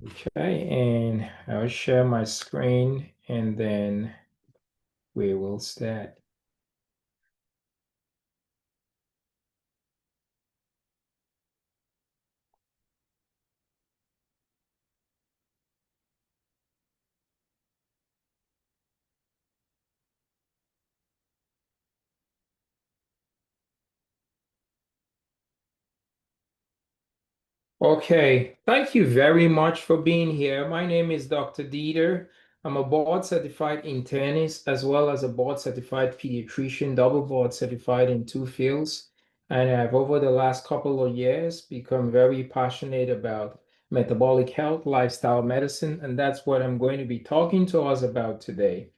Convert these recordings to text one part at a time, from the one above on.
Okay, and I'll share my screen and then we will start. Okay, thank you very much for being here. My name is Dr. Dieter. I'm a board certified internist as well as a board certified pediatrician, double board certified in two fields. And I've over the last couple of years become very passionate about metabolic health, lifestyle medicine, and that's what I'm going to be talking to us about today.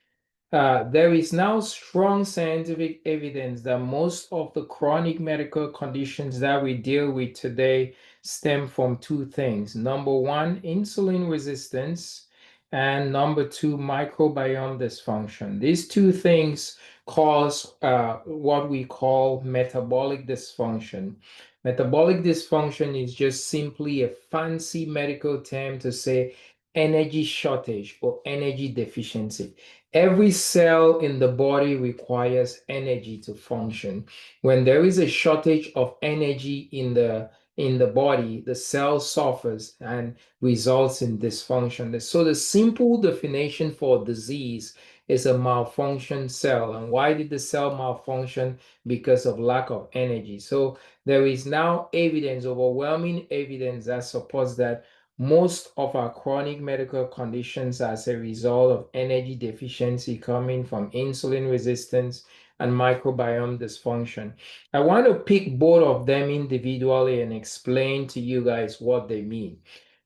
There is now strong scientific evidence that most of the chronic medical conditions that we deal with today stem from two things. Number one, insulin resistance, and number two, microbiome dysfunction. These two things cause what we call metabolic dysfunction. Metabolic dysfunction is just simply a fancy medical term to say energy shortage or energy deficiency. Every cell in the body requires energy to function. When there is a shortage of energy in the body, the cell suffers and results in dysfunction. So the simple definition for disease is a malfunction cell. And why did the cell malfunction? Because of lack of energy. So there is now evidence, overwhelming evidence that supports that most of our chronic medical conditions as a result of energy deficiency coming from insulin resistance and microbiome dysfunction. I want to pick both of them individually and explain to you guys what they mean.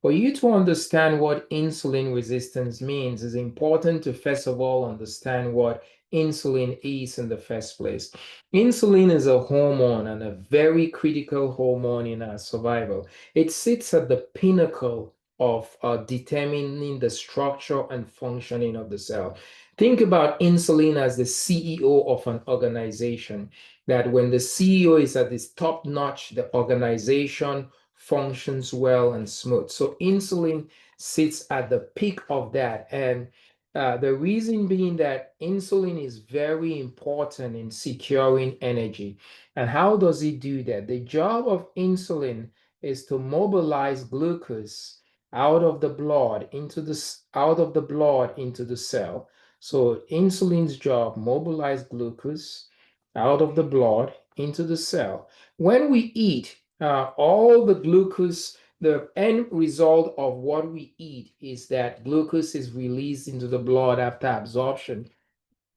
For you to understand what insulin resistance means, it's important to first of all understand what insulin is in the first place. Insulin is a hormone and a very critical hormone in our survival. It sits at the pinnacle of determining the structure and functioning of the cell. Think about insulin as the CEO of an organization, that when the CEO is at its top notch, the organization functions well and smooth. So insulin sits at the peak of that. And the reason being that insulin is very important in securing energy. And how does it do that? The job of insulin is to mobilize glucose out of the blood into the cell. So insulin's job mobilize glucose out of the blood into the cell. When we eat, all the glucose, the end result of what we eat is that glucose is released into the blood after absorption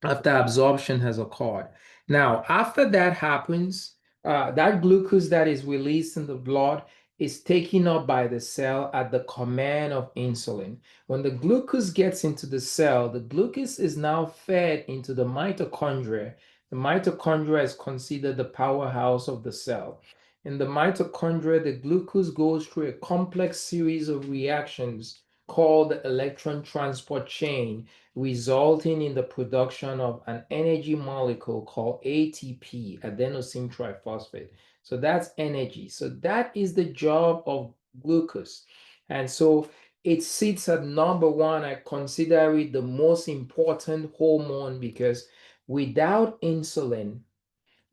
has occurred. Now, after that happens, that glucose that is released in the blood is taken up by the cell at the command of insulin. When the glucose gets into the cell, the glucose is now fed into the mitochondria. The mitochondria is considered the powerhouse of the cell. In the mitochondria, the glucose goes through a complex series of reactions called the electron transport chain, resulting in the production of an energy molecule called ATP, adenosine triphosphate. So that's energy. So that is the job of glucose. And so it sits at number one. I consider it the most important hormone because without insulin,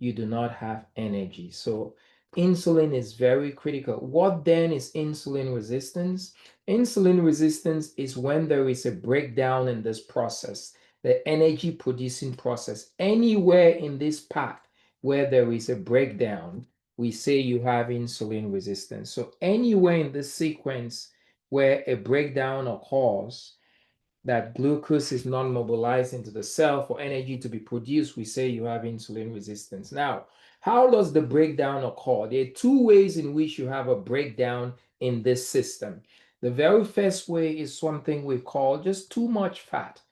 you do not have energy. So insulin is very critical. What then is insulin resistance? Insulin resistance is when there is a breakdown in this process, the energy producing process. Anywhere in this path where there is a breakdown, we say you have insulin resistance. So anywhere in this sequence where a breakdown occurs, that glucose is not mobilized into the cell for energy to be produced, we say you have insulin resistance. Now, how does the breakdown occur? There are two ways in which you have a breakdown in this system. The very first way is something we call just too much fat.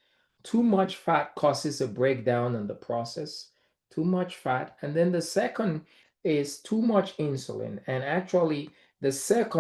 Too much fat causes a breakdown in the process, too much fat. And then the second is too much insulin. And actually, the first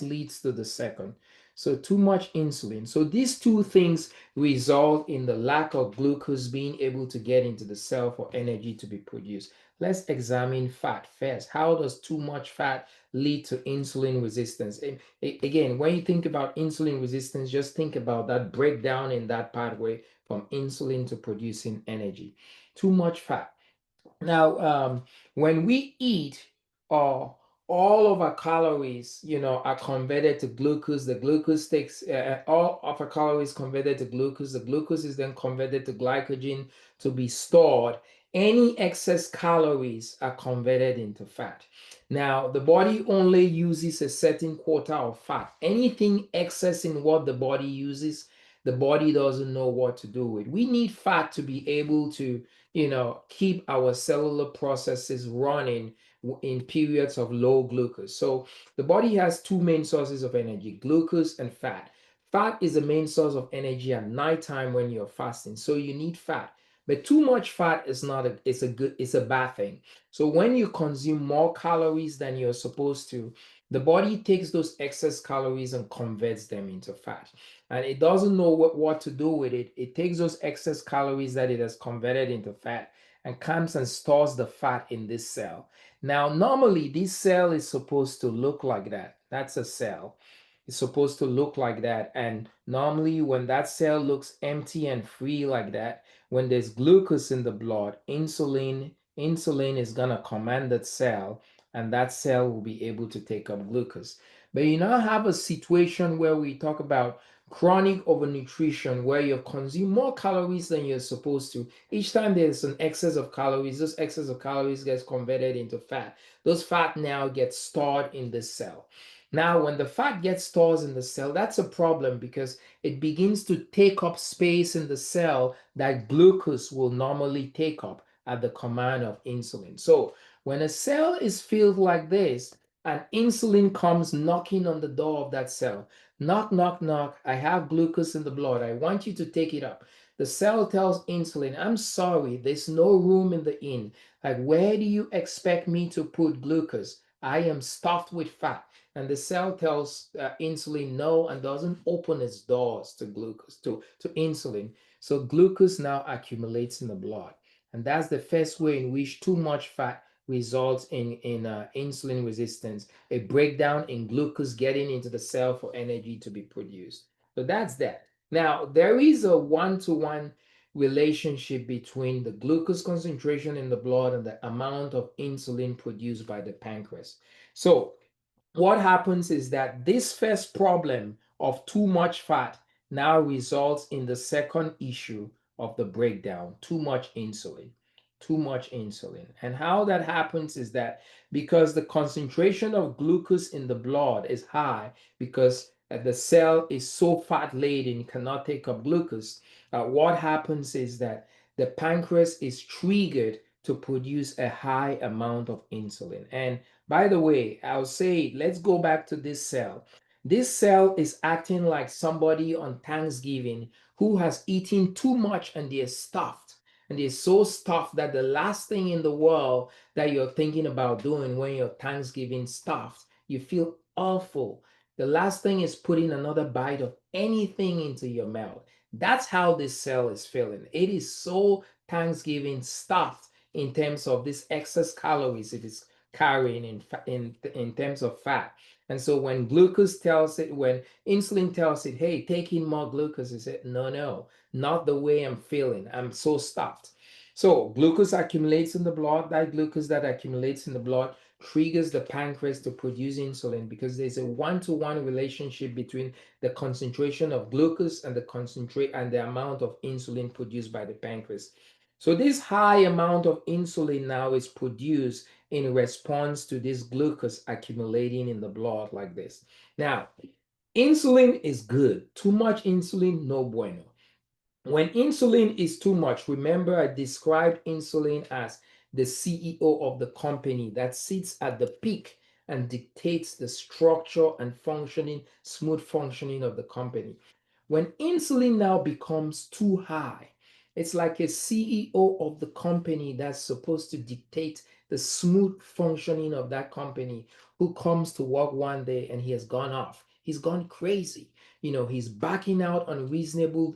leads to the second. So too much insulin. So these two things result in the lack of glucose being able to get into the cell for energy to be produced. let's examine fat first. How does too much fat lead to insulin resistance? Again, when you think about insulin resistance, just think about that breakdown in that pathway from insulin to producing energy. Too much fat. Now, when we eat, uh, all of our calories, are converted to glucose. The glucose takes all of our calories converted to glucose. The glucose is then converted to glycogen to be stored. Any excess calories are converted into fat. Now, the body only uses a certain quota of fat. Anything excess in what the body uses, the body doesn't know what to do with. We need fat to be able to keep our cellular processes running in periods of low glucose. So the body has two main sources of energy, glucose and fat. Fat is the main source of energy at nighttime when you're fasting. So you need fat. But too much fat is not it's a bad thing. So when you consume more calories than you're supposed to, the body takes those excess calories and converts them into fat, and it doesn't know what to do with it. It takes those excess calories that it has converted into fat and comes and stores the fat in this cell. Now, normally, this cell is supposed to look like that. That's a cell. It's supposed to look like that. And normally, when that cell looks empty and free like that, when there's glucose in the blood, insulin is going to command that cell, and that cell will be able to take up glucose. But you now have a situation where we talk about chronic overnutrition, where you consume more calories than you're supposed to. Each time there's an excess of calories, this excess of calories gets converted into fat. Those fat now get stored in the cell. Now, when the fat gets stored in the cell, that's a problem because it begins to take up space in the cell that glucose will normally take up at the command of insulin. So when a cell is filled like this, and insulin comes knocking on the door of that cell, knock, knock, knock. I have glucose in the blood. I want you to take it up. The cell tells insulin, I'm sorry, there's no room in the inn. Like, where do you expect me to put glucose? I am stuffed with fat. And the cell tells insulin no and doesn't open its doors to glucose, to insulin. So glucose now accumulates in the blood. And that's the first way in which too much fat results in insulin resistance, a breakdown in glucose getting into the cell for energy to be produced. So that's that. Now, there is a one-to-one relationship between the glucose concentration in the blood and the amount of insulin produced by the pancreas. So what happens is that this first problem of too much fat now results in the second issue of the breakdown, too much insulin. Too much insulin. And how that happens is that because the concentration of glucose in the blood is high, because the cell is so fat laden, cannot take up glucose, what happens is that the pancreas is triggered to produce a high amount of insulin. And by the way, I'll say, let's go back to this cell. This cell is acting like somebody on Thanksgiving who has eaten too much and they're stuffed. And they're so stuffed that the last thing in the world that you're thinking about doing when you're Thanksgiving stuffed, you feel awful. The last thing is putting another bite of anything into your mouth. That's how this cell is feeling. It is so Thanksgiving stuffed in terms of this excess calories it is carrying in terms of fat. And so when glucose tells it, when insulin tells it, hey, take in more glucose, it said, no, not the way I'm feeling. I'm so stuffed. So glucose accumulates in the blood. That glucose that accumulates in the blood triggers the pancreas to produce insulin because there's a one-to-one relationship between the concentration of glucose and the concentrate and the amount of insulin produced by the pancreas. So this high amount of insulin now is produced in response to this glucose accumulating in the blood like this. Now, insulin is good. Too much insulin, no bueno. When insulin is too much, remember I described insulin as the CEO of the company that sits at the peak and dictates the structure and functioning, smooth functioning of the company. When insulin now becomes too high, it's like a CEO of the company that's supposed to dictate the smooth functioning of that company who comes to work one day and he has gone off. He's gone crazy. He's backing out unreasonable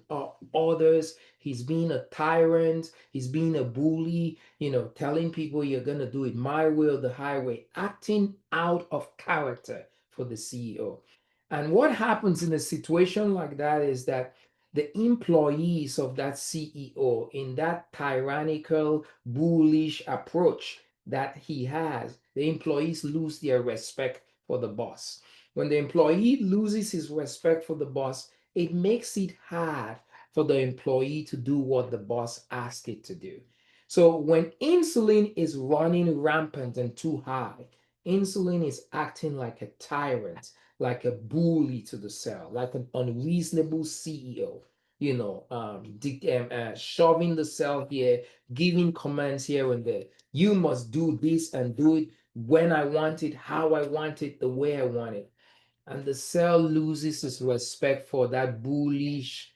orders. He's being a tyrant. He's being a bully, telling people you're going to do it my way or the highway, acting out of character for the CEO. And what happens in a situation like that is that the employees of that CEO, in that tyrannical, bullish approach that he has, the employees lose their respect for the boss. When the employee loses his respect for the boss, it makes it hard for the employee to do what the boss asked it to do. So when insulin is running rampant and too high, insulin is acting like a tyrant, like a bully to the cell, like an unreasonable CEO, shoving the cell here, giving commands here and there. You must do this and do it when I want it, how I want it, the way I want it. And the cell loses its respect for that bullish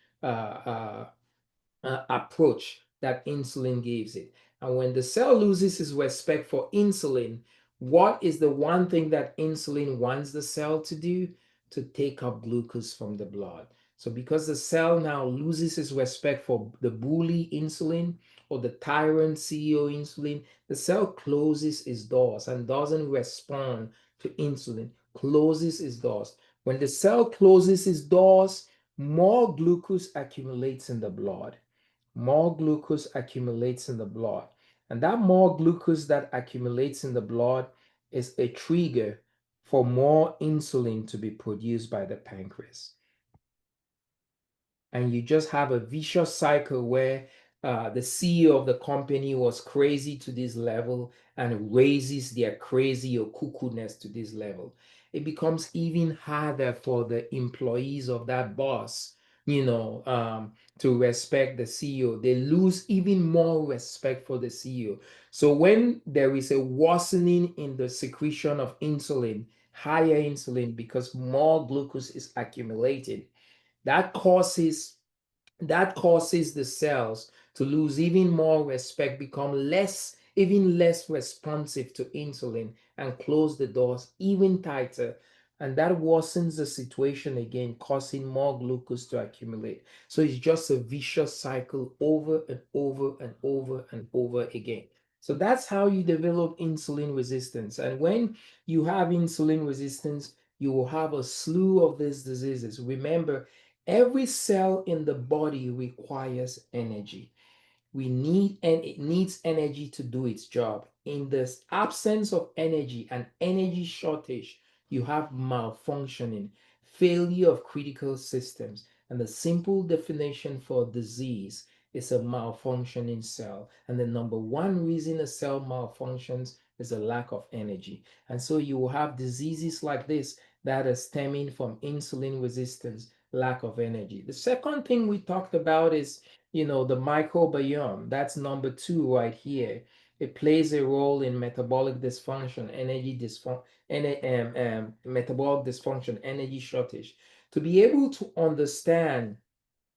approach that insulin gives it. And when the cell loses its respect for insulin, what is the one thing that insulin wants the cell to do? To take up glucose from the blood. So because the cell now loses its respect for the bully insulin or the tyrant CEO insulin, the cell closes its doors and doesn't respond to insulin, closes its doors. When the cell closes its doors, more glucose accumulates in the blood. More glucose accumulates in the blood. And that more glucose that accumulates in the blood is a trigger for more insulin to be produced by the pancreas. And you just have a vicious cycle where the CEO of the company was crazy to this level and raises their crazy or cuckoo-ness to this level. It becomes even harder for the employees of that boss, to respect the CEO. They lose even more respect for the CEO. So when there is a worsening in the secretion of insulin, higher insulin, because more glucose is accumulated, that causes the cells to lose even more respect, become even less responsive to insulin, and close the doors even tighter. And that worsens the situation again, causing more glucose to accumulate. So it's just a vicious cycle over and over and over and over again. So that's how you develop insulin resistance. And when you have insulin resistance, you will have a slew of these diseases. Remember, every cell in the body requires energy. It needs energy to do its job. In the absence of energy and energy shortage, you have malfunctioning, failure of critical systems. And the simple definition for disease is a malfunctioning cell. And the number one reason a cell malfunctions is a lack of energy. And so you will have diseases like this that are stemming from insulin resistance, lack of energy. The second thing we talked about is the microbiome. That's number two right here. It plays a role in metabolic dysfunction, energy dysfunction, metabolic dysfunction, energy shortage. To be able to understand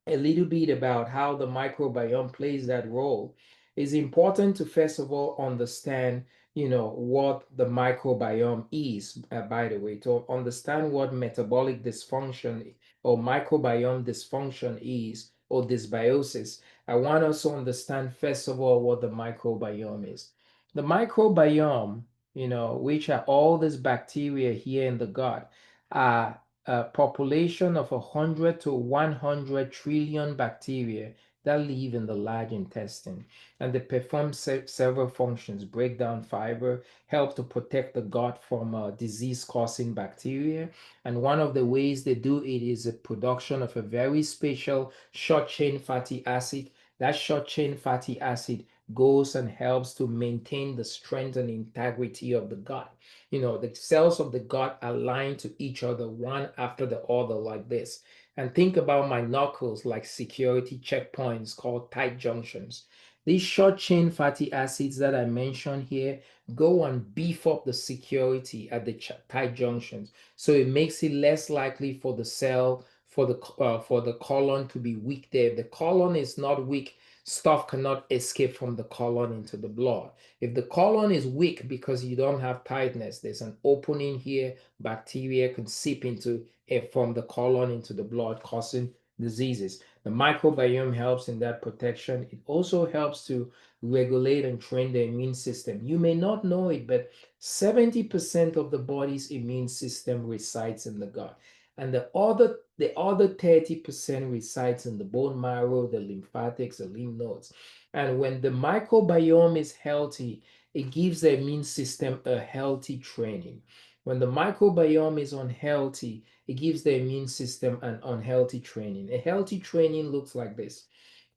a little bit about how the microbiome plays that role, it's important to first of all understand, what the microbiome is. By the way, to understand what metabolic dysfunction or microbiome dysfunction is, or dysbiosis, I want us to understand first of all what the microbiome is. The microbiome, which are all these bacteria here in the gut, are a population of 100 to 100 trillion bacteria that live in the large intestine. And they perform several functions: break down fiber, help to protect the gut from disease-causing bacteria. And one of the ways they do it is the production of a very special short-chain fatty acid. That short-chain fatty acid goes and helps to maintain the strength and integrity of the gut. The cells of the gut align to each other one after the other like this. And think about my knuckles like security checkpoints called tight junctions. These short chain fatty acids that I mentioned here go and beef up the security at the tight junctions. So it makes it less likely for the cell, for the colon to be weak there. If the colon is not weak, stuff cannot escape from the colon into the blood. If the colon is weak because you don't have tightness, there's an opening here, bacteria can seep into it from the colon into the blood, causing diseases. The microbiome helps in that protection. It also helps to regulate and train the immune system. You may not know it, but 70% of the body's immune system resides in the gut. And the other 30% resides in the bone marrow, the lymphatics, the lymph nodes. And when the microbiome is healthy, it gives the immune system a healthy training. When the microbiome is unhealthy, it gives the immune system an unhealthy training. A healthy training looks like this.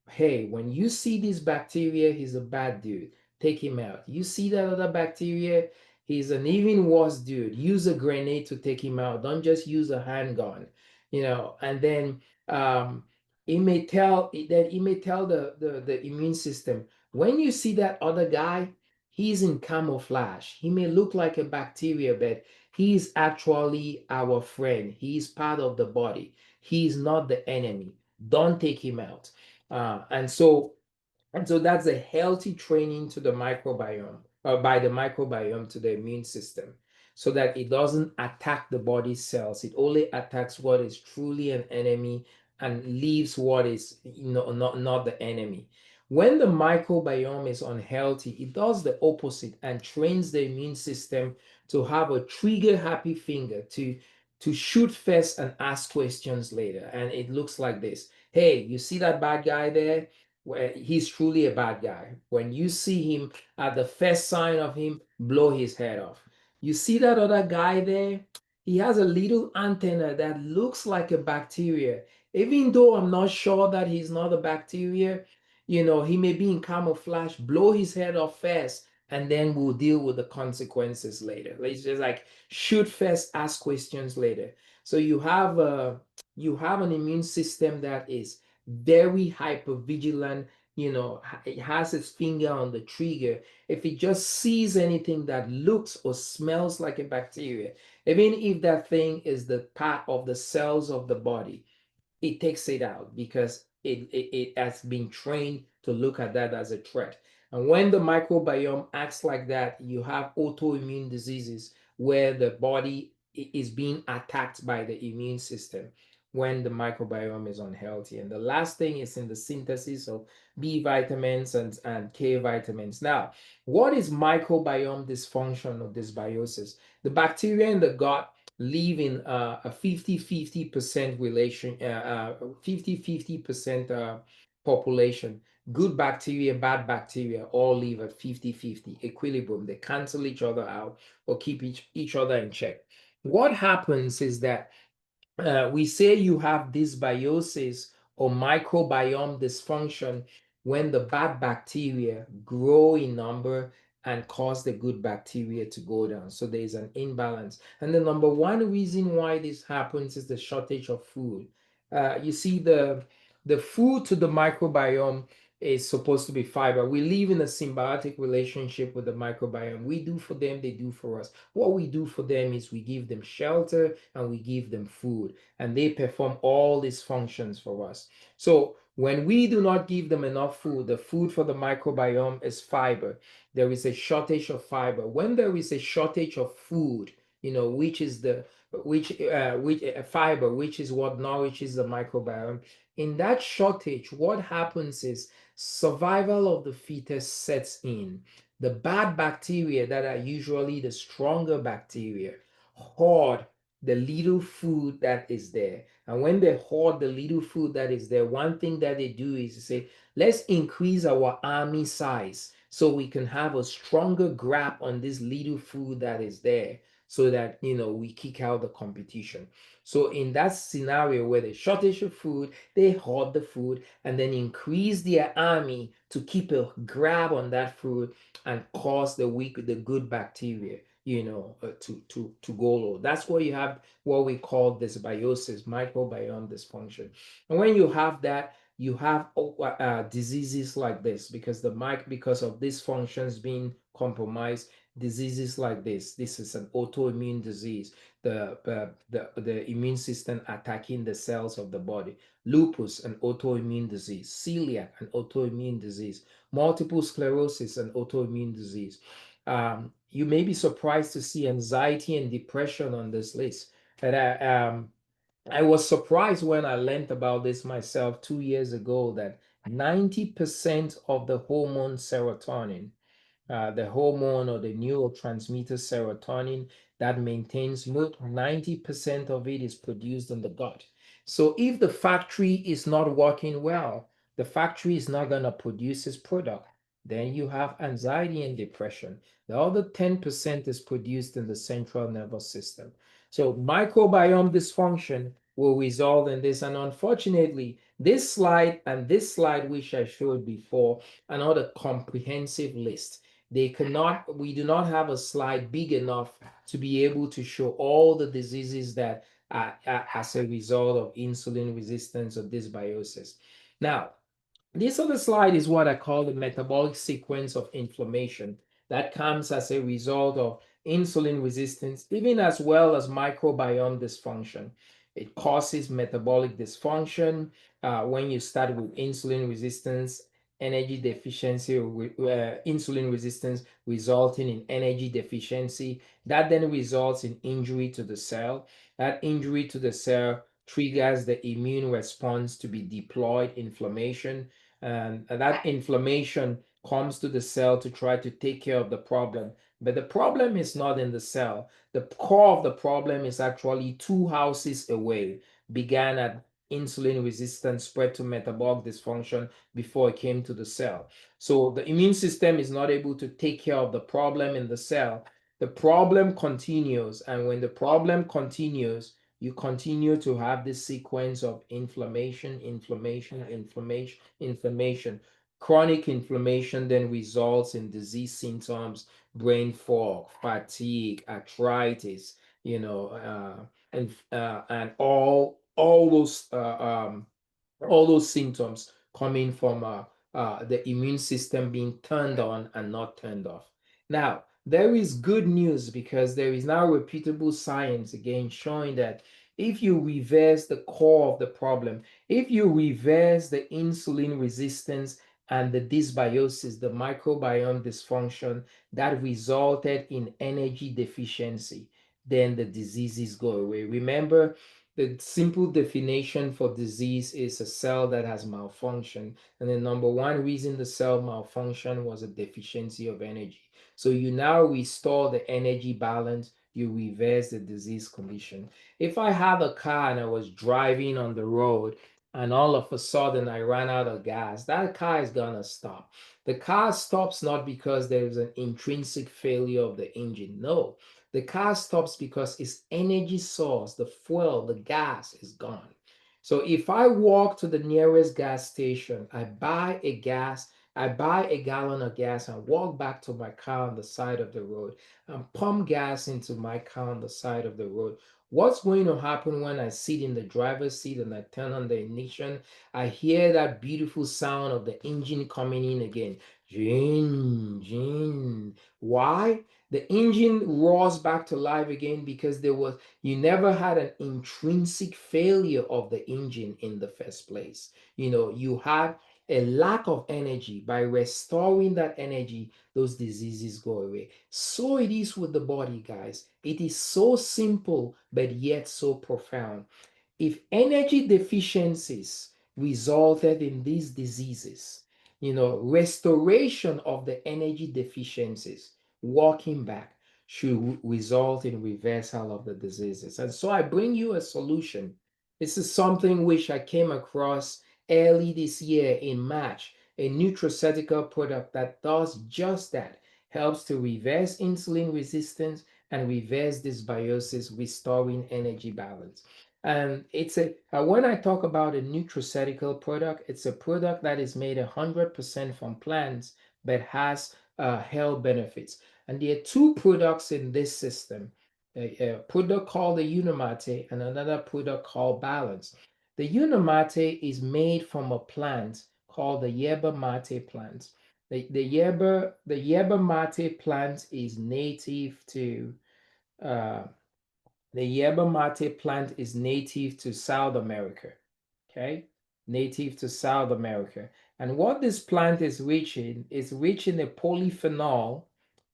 Hey, when you see this bacteria, he's a bad dude. Take him out. You see that other bacteria, he's an even worse dude. Use a grenade to take him out. Don't just use a handgun, And then it may tell the immune system, when you see that other guy, he's in camouflage. He may look like a bacteria, but he's actually our friend. He's part of the body. He's not the enemy. Don't take him out. And so that's a healthy training to the microbiome, by the microbiome to the immune system, so that it doesn't attack the body's cells. It only attacks what is truly an enemy and leaves what is not the enemy. When the microbiome is unhealthy, it does the opposite and trains the immune system to have a trigger happy finger to shoot first and ask questions later. And it looks like this. Hey, you see that bad guy there? Where he's truly a bad guy. When you see him, at the first sign of him, blow his head off. You see that other guy there? He has a little antenna that looks like a bacteria. Even though I'm not sure that he's not a bacteria, he may be in camouflage. Blow his head off first, and then we'll deal with the consequences later. Let's just like shoot first, ask questions later. So you have an immune system that is very hyper vigilant. It has its finger on the trigger. If it just sees anything that looks or smells like a bacteria, even if that thing is the part of the cells of the body, it takes it out because it has been trained to look at that as a threat. And when the microbiome acts like that, you have autoimmune diseases where the body is being attacked by the immune system when the microbiome is unhealthy. And the last thing is in the synthesis of B vitamins and K vitamins. Now, what is microbiome dysfunction or dysbiosis? The bacteria in the gut live in a 50-50% relation, 50-50% population. Good bacteria, bad bacteria all live at 50-50 equilibrium. They cancel each other out or keep each other in check. What happens is that we say you have dysbiosis or microbiome dysfunction when the bad bacteria grow in number and cause the good bacteria to go down. So there's an imbalance. And the number one reason why this happens is the shortage of food. You see, the food to the microbiome is supposed to be fiber. We live in a symbiotic relationship with the microbiome. We do for them, they do for us. What we do for them is we give them shelter and we give them food, and they perform all these functions for us. So when we do not give them enough food, the food for the microbiome is fiber. There is a shortage of fiber. When there is a shortage of food, which is the which fiber, which is what nourishes the microbiome. In that shortage, what happens is survival of the fetus sets in. The bad bacteria that are usually the stronger bacteria hoard the little food that is there. And when they hoard the little food that is there, one thing that they do is to say, let's increase our army size so we can have a stronger grab on this little food that is there, so that we kick out the competition. So in that scenario where there's shortage of food, they hoard the food and then increase their army to keep a grab on that food and cause the good bacteria to go low. That's why you have what we call dysbiosis, microbiome dysfunction. And when you have that, you have diseases like this because because of these functions being compromised, diseases like this. This is an autoimmune disease, the immune system attacking the cells of the body. Lupus, an autoimmune disease. Celiac, an autoimmune disease. Multiple sclerosis, an autoimmune disease. You may be surprised to see anxiety and depression on this list. But I was surprised when I learned about this myself 2 years ago that 90% of the hormone serotonin, the hormone or the neurotransmitter serotonin that maintains mood, 90% of it is produced in the gut. So if the factory is not working well, the factory is not going to produce its product. Then you have anxiety and depression. The other 10% is produced in the central nervous system. So microbiome dysfunction will result in this. And unfortunately, this slide and this slide, which I showed before, are not a comprehensive list. We do not have a slide big enough to be able to show all the diseases that are as a result of insulin resistance or dysbiosis. Now, this other slide is what I call the metabolic sequence of inflammation that comes as a result of insulin resistance, even as well as microbiome dysfunction. It causes metabolic dysfunction when you start with insulin resistance, energy deficiency, insulin resistance resulting in energy deficiency. That then results in injury to the cell. That injury to the cell triggers the immune response to be deployed inflammation, and that inflammation comes to the cell to try to take care of the problem. But the problem is not in the cell. The core of the problem is actually two houses away. Began at insulin resistance, spread to metabolic dysfunction before it came to the cell. So the immune system is not able to take care of the problem in the cell. The problem continues, and when the problem continues, you continue to have this sequence of inflammation, inflammation, inflammation, inflammation. Chronic inflammation then results in disease symptoms, brain fog, fatigue, arthritis, and all those symptoms coming from the immune system being turned on and not turned off. Now, there is good news because there is now reputable science again showing that if you reverse the core of the problem, if you reverse the insulin resistance and the dysbiosis, the microbiome dysfunction that resulted in energy deficiency, then the diseases go away. Remember, the simple definition for disease is a cell that has malfunctioned. And the number one reason the cell malfunction was a deficiency of energy. So you now restore the energy balance, you reverse the disease condition. If I have a car and I was driving on the road and all of a sudden I ran out of gas, that car is gonna stop. The car stops not because there is an intrinsic failure of the engine. No, the car stops because its energy source, the fuel, the gas is gone. So if I walk to the nearest gas station, I buy a gallon of gas and walk back to my car on the side of the road and pump gas into my car on the side of the road. What's going to happen when I sit in the driver's seat and I turn on the ignition? I hear that beautiful sound of the engine coming in again. Gin, gin. Why? The engine roars back to life again because you never had an intrinsic failure of the engine in the first place. You had a lack of energy. By restoring that energy, those diseases go away. So it is with the body, guys. It is so simple, but yet so profound. If energy deficiencies resulted in these diseases, restoration of the energy deficiencies, walking back, should result in reversal of the diseases. And so I bring you a solution. This is something which I came across early this year in March, a nutraceutical product that does just that, helps to reverse insulin resistance and reverse dysbiosis, restoring energy balance. And when I talk about a nutraceutical product, it's a product that is made 100% from plants but has health benefits. And there are two products in this system, a product called the Unimate and another product called Balance. The Unimate is made from a plant called the yerba mate plant. The yerba mate plant is native to uh, the yerba mate plant is native to South America. Okay, native to South America. And what this plant is rich in is rich in a polyphenol.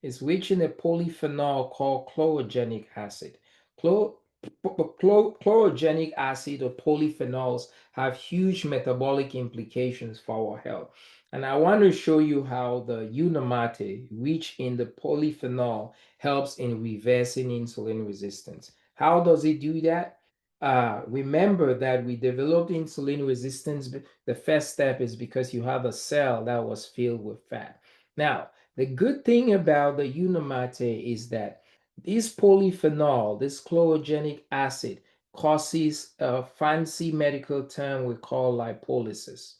Is rich in a polyphenol called chlorogenic acid. Chlor, Chlorogenic acid or polyphenols have huge metabolic implications for our health. And I want to show you how the Unamate, rich in the polyphenol, helps in reversing insulin resistance. How does it do that? Remember that we developed insulin resistance. The first step is because you have a cell that was filled with fat. Now, the good thing about the Unamate is that this polyphenol, this chlorogenic acid, causes a fancy medical term we call lipolysis.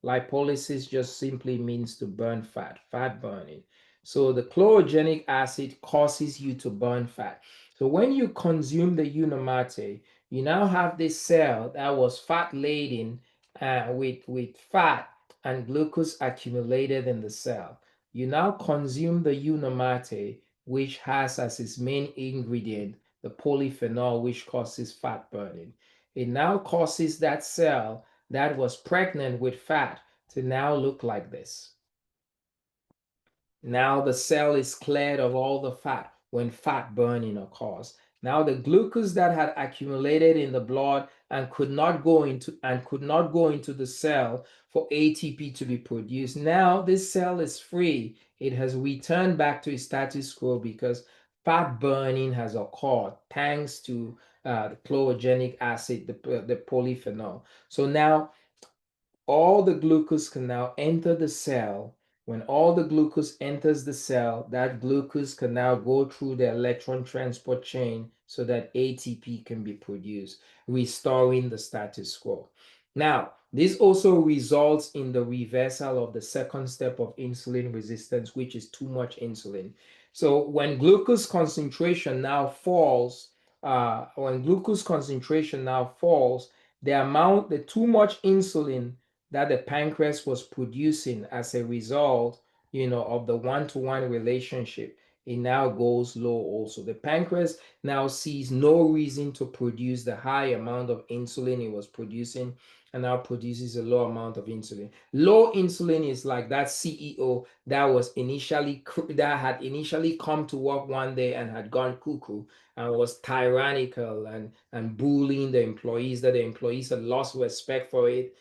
Lipolysis just simply means to burn fat, fat burning. So the chlorogenic acid causes you to burn fat. So when you consume the Unamate, you now have this cell that was fat laden with fat and glucose accumulated in the cell. You now consume the Unamate, which has as its main ingredient the polyphenol, which causes fat burning. It now causes that cell that was pregnant with fat to now look like this. Now the cell is cleared of all the fat when fat burning occurs. Now the glucose that had accumulated in the blood and could not go into the cell for ATP to be produced. Now this cell is free. It has returned back to its status quo because fat burning has occurred thanks to the chlorogenic acid, the polyphenol. So now all the glucose can now enter the cell. When all the glucose enters the cell, that glucose can now go through the electron transport chain so that ATP can be produced, restoring the status quo. Now, this also results in the reversal of the second step of insulin resistance, which is too much insulin. So when glucose concentration now falls, the too much insulin that the pancreas was producing as a result, of the one-to-one relationship, it now goes low also. The pancreas now sees no reason to produce the high amount of insulin it was producing and now produces a low amount of insulin. Low insulin is like that CEO that had initially come to work one day and had gone cuckoo and was tyrannical and bullying the employees, that the employees had lost respect for it.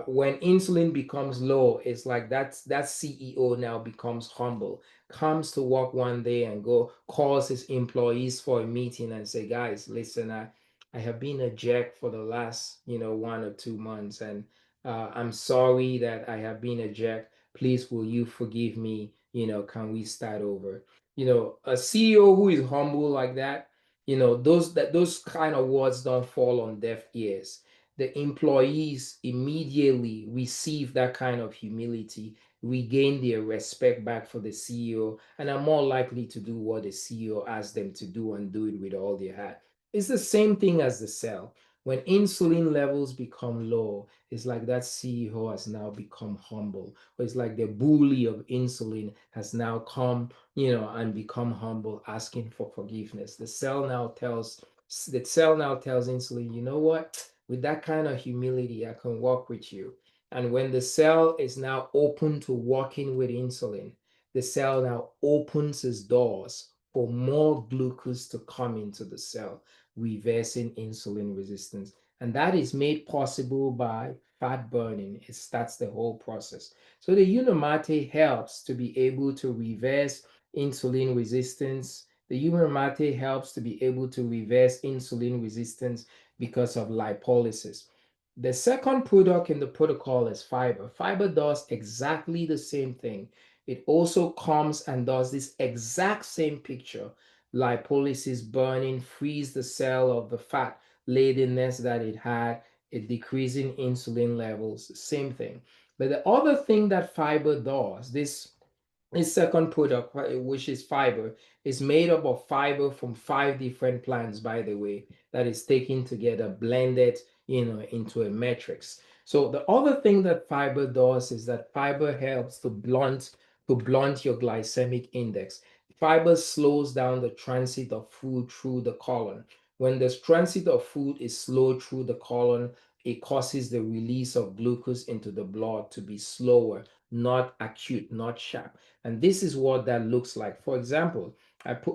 When insulin becomes low, it's like that CEO now becomes humble, comes to work one day and calls his employees for a meeting and say, guys, listen, I have been a jerk for the last 1 or 2 months, and I'm sorry that I have been a jerk. Please, will you forgive me? Can we start over? A CEO who is humble like that, those kind of words don't fall on deaf ears. The employees immediately receive that kind of humility, regain their respect back for the CEO, and are more likely to do what the CEO asks them to do and do it with all their heart. It's the same thing as the cell. When insulin levels become low, it's like that CEO has now become humble. Or it's like the bully of insulin has now come, and become humble, asking for forgiveness. The cell now tells insulin, you know what? With that kind of humility, I can work with you. And when the cell is now open to working with insulin, the cell now opens its doors for more glucose to come into the cell, reversing insulin resistance. And that is made possible by fat burning. It starts the whole process. So the Unamate helps to be able to reverse insulin resistance. The Unamate helps to be able to reverse insulin resistance because of lipolysis. The second product in the protocol is fiber. Fiber does exactly the same thing. It also comes and does this exact same picture. Lipolysis, burning, frees the cell of the fat ladenness that it had, it decreasing insulin levels, same thing. But the other thing that fiber does, this second product, which is fiber, is made up of fiber from 5 different plants, by the way, that is taken together, blended, into a matrix. So the other thing that fiber does is that fiber helps to blunt your glycemic index. Fiber slows down the transit of food through the colon. When the transit of food is slow through the colon, it causes the release of glucose into the blood to be slower, not acute, not sharp. And this is what that looks like. For example,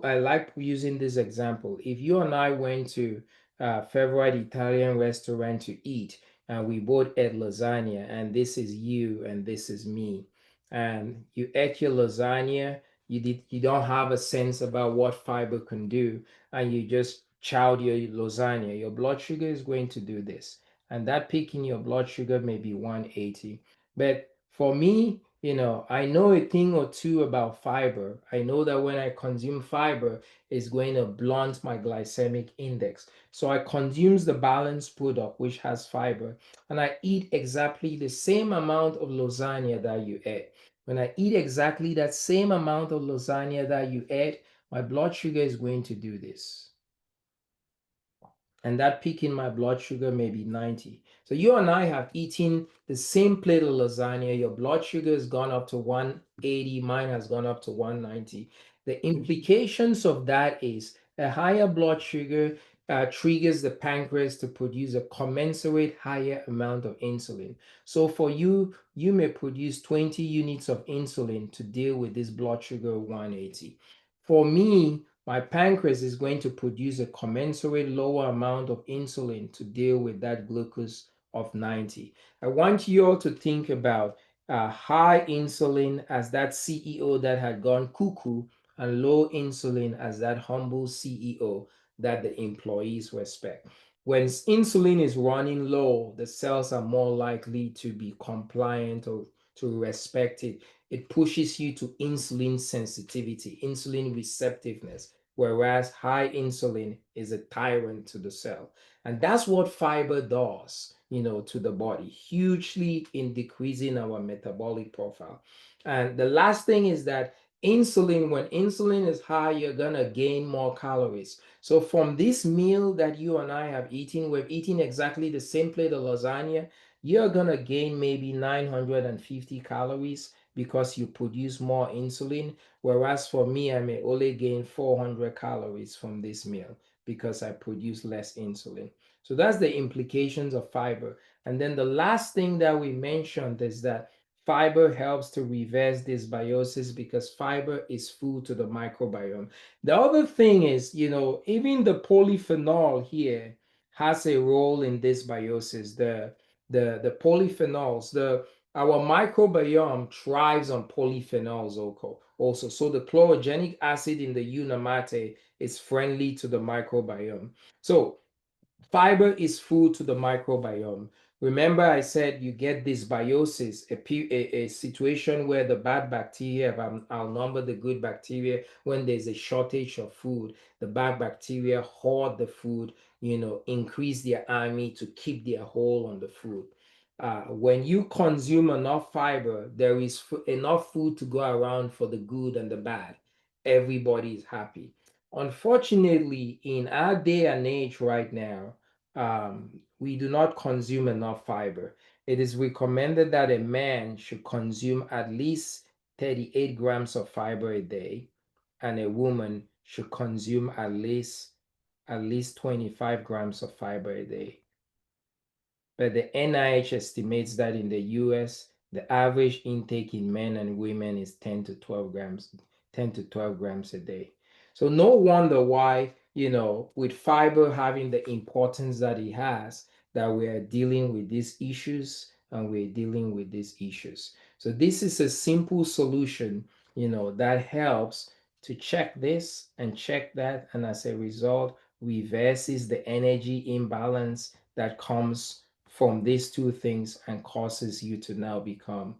I like using this example. If you and I went to a favorite Italian restaurant to eat, and we both ate lasagna, and this is you and this is me, and you ate your lasagna, you don't have a sense about what fiber can do, and you just chowed your lasagna, your blood sugar is going to do this, and that peak in your blood sugar may be 180. But for me, I know a thing or two about fiber. I know that when I consume fiber, it's going to blunt my glycemic index. So I consume the balanced product, which has fiber, and I eat exactly the same amount of lasagna that you ate. When I eat exactly that same amount of lasagna that you ate, my blood sugar is going to do this, and that peak in my blood sugar may be 90. So you and I have eaten the same plate of lasagna. Your blood sugar has gone up to 180, mine has gone up to 190. The implications of that is a higher blood sugar triggers the pancreas to produce a commensurate higher amount of insulin. So for you, you may produce 20 units of insulin to deal with this blood sugar of 180. For me, my pancreas is going to produce a commensurate lower amount of insulin to deal with that glucose of 90. I want you all to think about high insulin as that CEO that had gone cuckoo, and low insulin as that humble CEO that the employees respect. When insulin is running low, the cells are more likely to be compliant or to respect it. It pushes you to insulin sensitivity, insulin receptiveness, whereas high insulin is a tyrant to the cell. And that's what fiber does, to the body, hugely in decreasing our metabolic profile. And the last thing is that when insulin is high, you're going to gain more calories. So from this meal that you and I have eaten, we've eaten exactly the same plate of lasagna, you're going to gain maybe 950 calories because you produce more insulin. Whereas for me, I may only gain 400 calories from this meal because I produce less insulin. So that's the implications of fiber. And then the last thing that we mentioned is that fiber helps to reverse dysbiosis because fiber is food to the microbiome. The other thing is, even the polyphenol here has a role in dysbiosis. The polyphenols, our microbiome thrives on polyphenols also. So the chlorogenic acid in the Unamate is friendly to the microbiome. So fiber is food to the microbiome. Remember, I said you get dysbiosis, a situation where the bad bacteria have outnumbered the good bacteria. When there's a shortage of food, the bad bacteria hoard the food, increase their army to keep their hold on the food. When you consume enough fiber, there is enough food to go around for the good and the bad. Everybody is happy. Unfortunately, in our day and age right now, we do not consume enough fiber. It is recommended that a man should consume at least 38 grams of fiber a day, and a woman should consume at least 25 grams of fiber a day. But the NIH estimates that in the US, the average intake in men and women is 10 to 12 grams, 10 to 12 grams a day. So no wonder why, with fiber having the importance that it has, that we are dealing with these issues and we're dealing with these issues. So this is a simple solution, that helps to check this and check that, and as a result, reverses the energy imbalance that comes from these two things and causes you to now become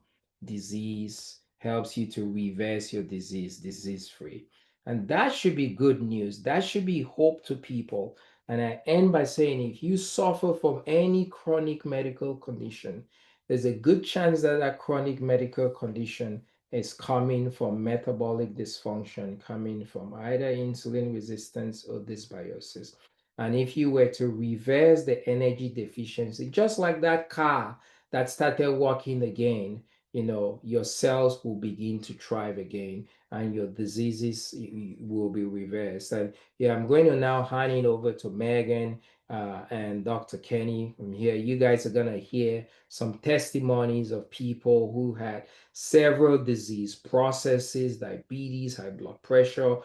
helps you to reverse your disease free. And that should be good news. That should be hope to people. And I end by saying if you suffer from any chronic medical condition, there's a good chance that that chronic medical condition is coming from metabolic dysfunction, coming from either insulin resistance or dysbiosis. And if you were to reverse the energy deficiency, just like that car that started working again, your cells will begin to thrive again and your diseases will be reversed. And yeah, I'm going to now hand it over to Megan and Dr. Kenny from here. You guys are going to hear some testimonies of people who had several disease processes, diabetes, high blood pressure,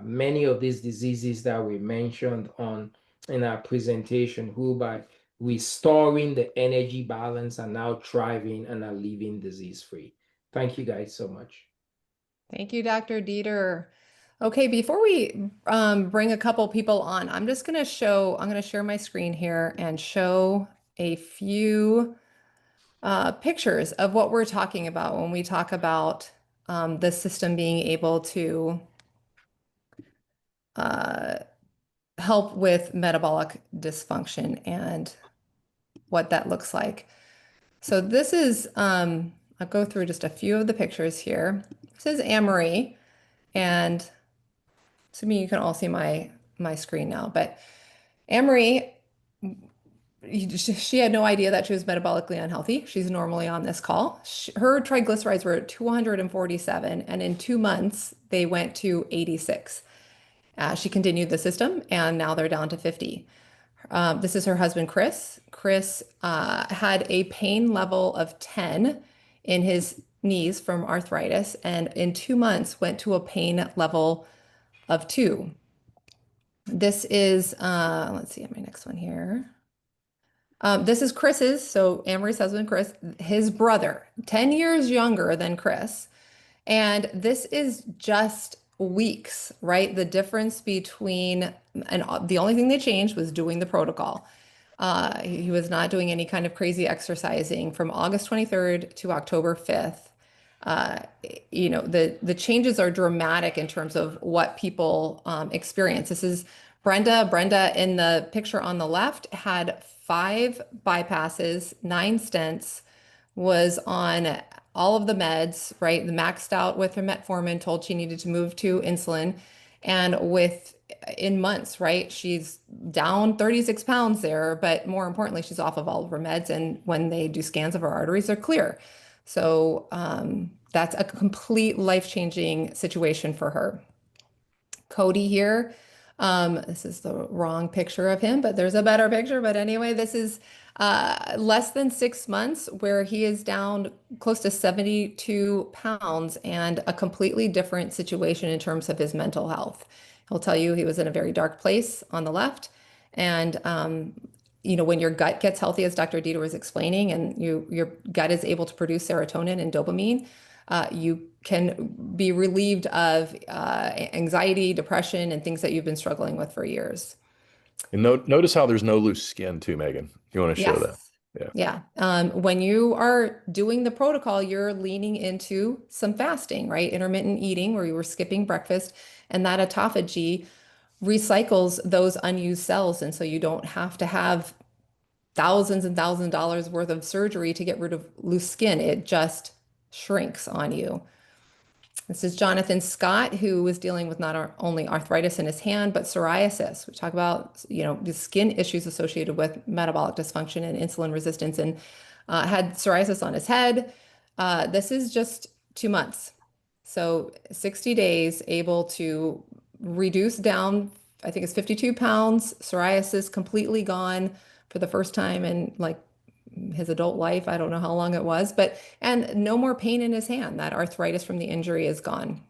many of these diseases that we mentioned on in our presentation, who by restoring the energy balance are now thriving and are living disease free. Thank you guys so much. Thank you, Dr. Dieter. Okay, before we bring a couple people on, I'm going to share my screen here and show a few pictures of what we're talking about when we talk about the system being able to help with metabolic dysfunction and what that looks like. So this is, I'll go through just a few of the pictures here. This is Anne-Marie, and assuming you can all see my screen now, but Anne-Marie, she had no idea that she was metabolically unhealthy. She's normally on this call. Her triglycerides were at 247, and in 2 months, they went to 86. She continued the system, and now they're down to 50. This is her husband, Chris. Chris had a pain level of 10 in his knees from arthritis, and in 2 months went to a pain level of 2. This is, let's see, my next one here. This is Chris's, so Anne-Marie's husband, Chris, his brother, 10 years younger than Chris. And this is just weeks, right? The difference between, and the only thing they changed was doing the protocol. He was not doing any kind of crazy exercising from August 23rd to October 5th. The changes are dramatic in terms of what people experience. This is Brenda. Brenda in the picture on the left had 5 bypasses, 9 stents, was on all of the meds, right? The maxed out with her metformin, told she needed to move to insulin. And in months, right? She's down 36 pounds there, but more importantly, she's off of all of her meds. And when they do scans of her arteries, they're clear. So that's a complete life-changing situation for her. Cody here. This is the wrong picture of him, but there's a better picture. But anyway, this is less than 6 months where he is down close to 72 pounds and a completely different situation in terms of his mental health. He'll tell you he was in a very dark place on the left. And, when your gut gets healthy, as Dr. Dieter was explaining, and your gut is able to produce serotonin and dopamine, you can be relieved of anxiety, depression, and things that you've been struggling with for years. And notice how there's no loose skin too, Megan. You want to show that? Yeah. When you are doing the protocol, you're leaning into some fasting, right? Intermittent eating, where you were skipping breakfast, and that autophagy recycles those unused cells. And so you don't have to have thousands and thousands of dollars worth of surgery to get rid of loose skin. It just shrinks on you. This is Jonathan Scott, who was dealing with not only arthritis in his hand, but psoriasis. We talk about, the skin issues associated with metabolic dysfunction and insulin resistance, and had psoriasis on his head. This is just 2 months. So 60 days, able to reduce down, I think it's 52 pounds, psoriasis completely gone for the first time in his adult life. I don't know how long it was, and no more pain in his hand. That arthritis from the injury is gone.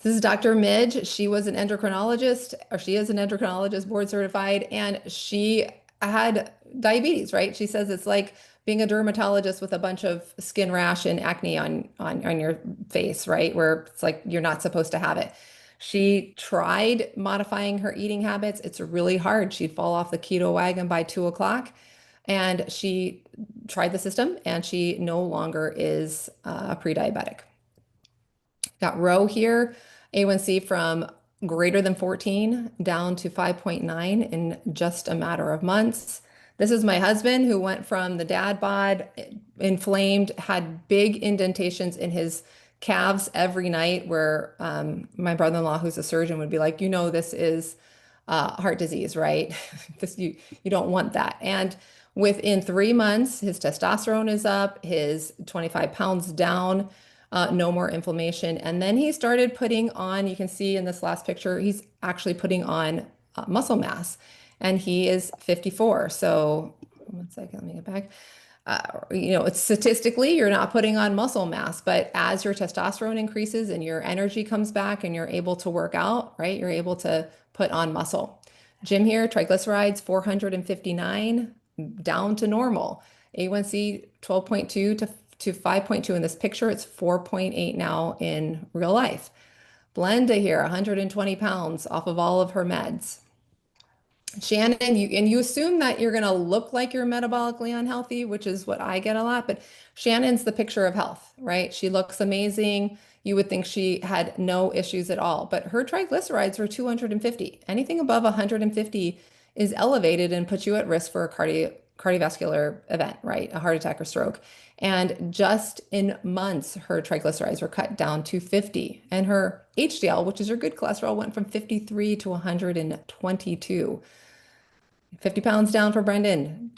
This is Dr. Midge. She was an endocrinologist, or she is an endocrinologist, board certified, and she had diabetes, right? She says it's like being a dermatologist with a bunch of skin rash and acne on your face, right? Where it's like you're not supposed to have it. She tried modifying her eating habits. It's really hard. She'd fall off the keto wagon by 2 o'clock. And she tried the system, and she no longer is pre-diabetic. Got Roe here, A1C from greater than 14 down to 5.9 in just a matter of months. This is my husband, who went from the dad bod, inflamed, had big indentations in his calves every night, where my brother-in-law, who's a surgeon, would be like, this is heart disease, right? You don't want that. And Within 3 months, his testosterone is up, his 25 pounds down, no more inflammation. And then he started putting on, you can see in this last picture, he's actually putting on muscle mass, and he is 54. So, 1 second, let me get back. It's statistically, you're not putting on muscle mass, but as your testosterone increases and your energy comes back and you're able to work out, right, you're able to put on muscle. Jim here, triglycerides 459, down to normal. A1C 12.2 to 5.2 in this picture. It's 4.8 now in real life. Blenda here, 120 pounds off of all of her meds. Shannon, you assume that you're going to look like you're metabolically unhealthy, which is what I get a lot, but Shannon's the picture of health, right? She looks amazing. You would think she had no issues at all, but her triglycerides were 250. Anything above 150 is elevated and puts you at risk for a cardiovascular event, right? A heart attack or stroke. And just in months, her triglycerides were cut down to 50, and her HDL, which is your good cholesterol, went from 53 to 122. 50 pounds down for Brendan.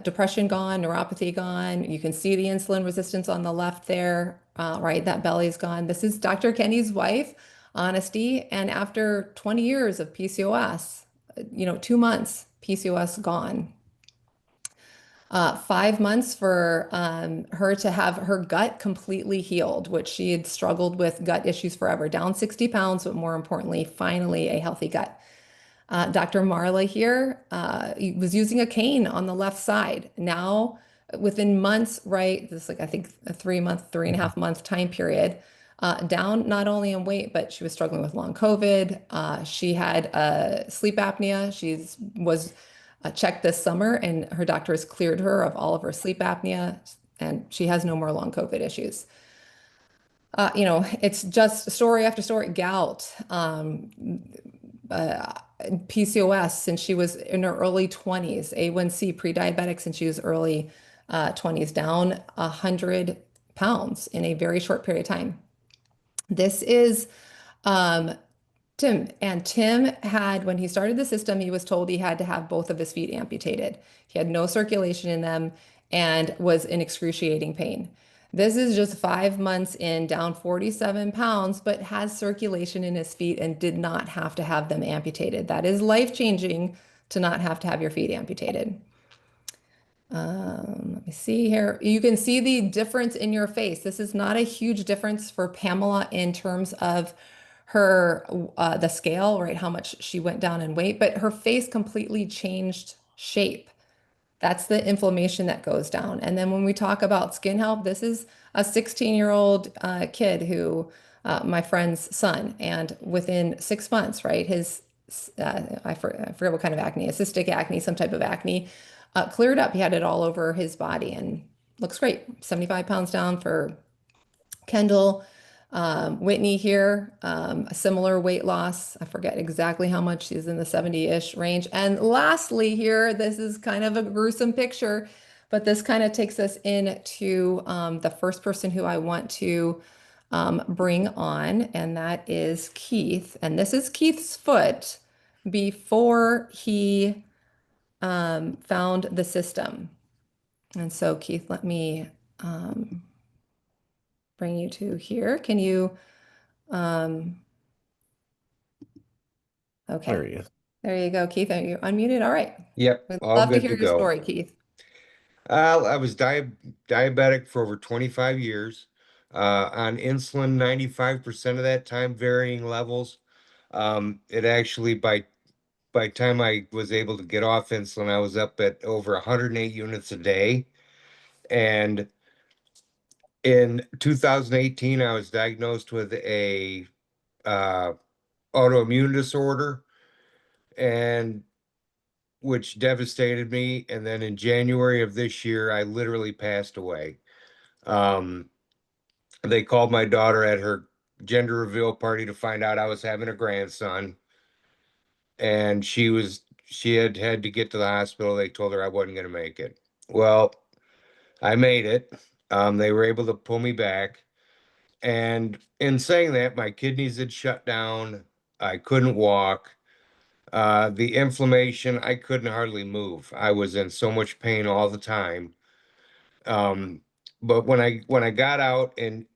Depression gone, neuropathy gone. You can see the insulin resistance on the left there, right? That belly's gone. This is Dr. Kenny's wife, Honesty. And after 20 years of PCOS, 2 months, PCOS gone. 5 months for her to have her gut completely healed, which she had struggled with gut issues forever. Down 60 pounds, but more importantly, finally a healthy gut. Dr. Marla here was using a cane on the left side. Now, within months, right, this is like I think a 3 month, 3.5 month time period, down not only in weight, but she was struggling with long COVID. She had sleep apnea. She was checked this summer, and her doctor has cleared her of all of her sleep apnea, and she has no more long COVID issues. It's just story after story. Gout, PCOS since she was in her early 20s, A1C pre-diabetic since she was early 20s, down 100 pounds in a very short period of time. This is Tim. And Tim had, when he started the system, he was told he had to have both of his feet amputated. He had no circulation in them and was in excruciating pain. This is just 5 months in, down 47 pounds, but has circulation in his feet and did not have to have them amputated. That is life-changing to not have to have your feet amputated. Let me see here. You can see the difference in your face. This is not a huge difference for Pamela in terms of her, the scale, right? How much she went down in weight, but her face completely changed shape. That's the inflammation that goes down. And then when we talk about skin health, this is a 16-year-old kid who, my friend's son, and within 6 months, right, his, I forget what kind of acne, cystic acne, some type of acne, cleared up. He had it all over his body and looks great. 75 pounds down for Kendall. Whitney here, a similar weight loss. I forget exactly how much. She's in the 70-ish range. And lastly here, this is kind of a gruesome picture, but this kind of takes us into the first person who I want to bring on, and that is Keith. And this is Keith's foot before he found the system. And so Keith, let me bring you to here. Can you, okay. There he is. There you go, Keith. Are you unmuted? All right. Yep, We'd all love to good hear to your go. story, Keith. I was diabetic for over 25 years, on insulin 95% of that time, varying levels. It actually, by time I was able to get off insulin, I was up at over 108 units a day. And in 2018, I was diagnosed with a autoimmune disorder, and which devastated me. And then in January of this year, I literally passed away. They called my daughter at her gender reveal party to find out I was having a grandson. And she had to get to the hospital. They told her I wasn't going to make it. Well, I made it. They were able to pull me back. And in saying that, my kidneys had shut down. I couldn't walk. The inflammation, I couldn't hardly move. I was in so much pain all the time. But when I got out in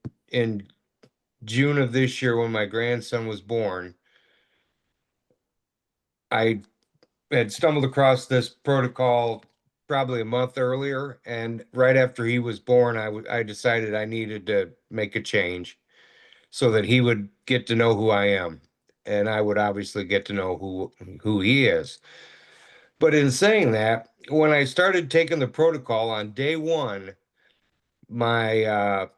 June of this year when my grandson was born, I had stumbled across this protocol probably a month earlier, and right after he was born, I decided I needed to make a change so that he would get to know who I am, and I would obviously get to know who he is. But in saying that, when I started taking the protocol on day one, my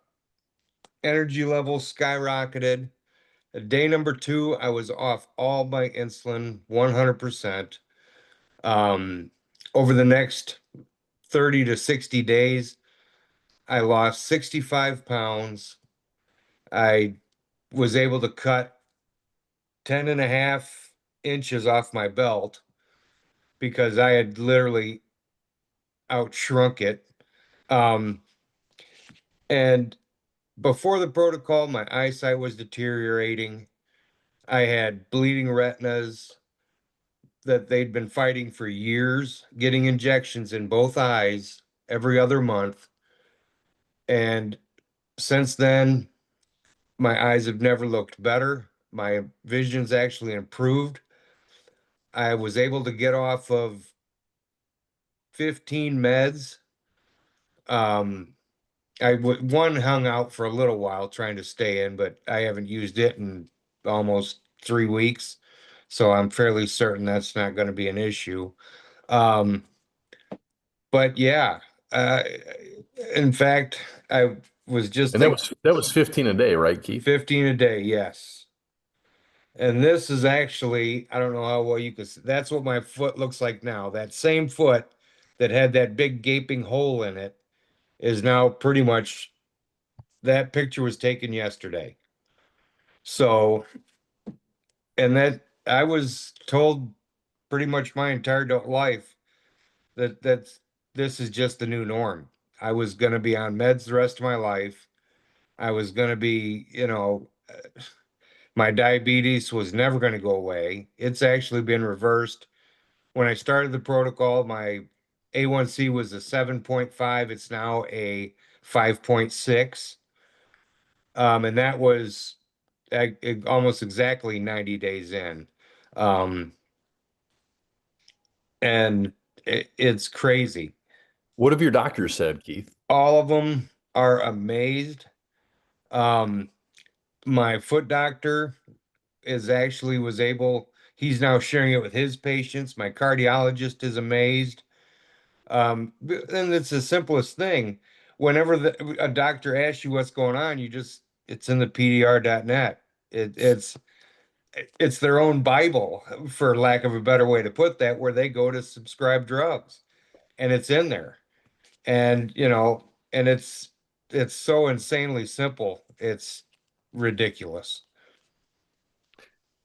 energy levels skyrocketed. Day number two, I was off all my insulin 100%. Um, Over the next 30 to 60 days, I lost 65 pounds. I was able to cut 10 and a half inches off my belt because I had literally outshrunk it. Um, and before the protocol, my eyesight was deteriorating. I had bleeding retinas that they'd been fighting for years, getting injections in both eyes every other month. And since then, my eyes have never looked better. My vision's actually improved. I was able to get off of 15 meds. Um, one hung out for a little while trying to stay in, but I haven't used it in almost 3 weeks. So I'm fairly certain that's not going to be an issue. Um, but yeah, uh, in fact, I was just And that was 15 a day, right, Keith? 15 a day, yes. And this is actually, I don't know how well you can see, that's what my foot looks like now. That same foot that had that big gaping hole in it is now pretty much, that picture was taken yesterday. So, and that I was told pretty much my entire life that this is just the new norm. I was going to be on meds the rest of my life. I was going to be, my diabetes was never going to go away. It's actually been reversed. When I started the protocol, my A1C was a 7.5. It's now a 5.6. And that was almost exactly 90 days in. Um, and it's crazy. What have your doctors said, Keith? All of them are amazed. Um, my foot doctor he's now sharing it with his patients. My cardiologist is amazed. And it's the simplest thing. Whenever a doctor asks you what's going on, it's in the PDR.net. It's their own Bible, for lack of a better way to put that, where they go to subscribe drugs, and it's in there. And and it's so insanely simple. It's ridiculous.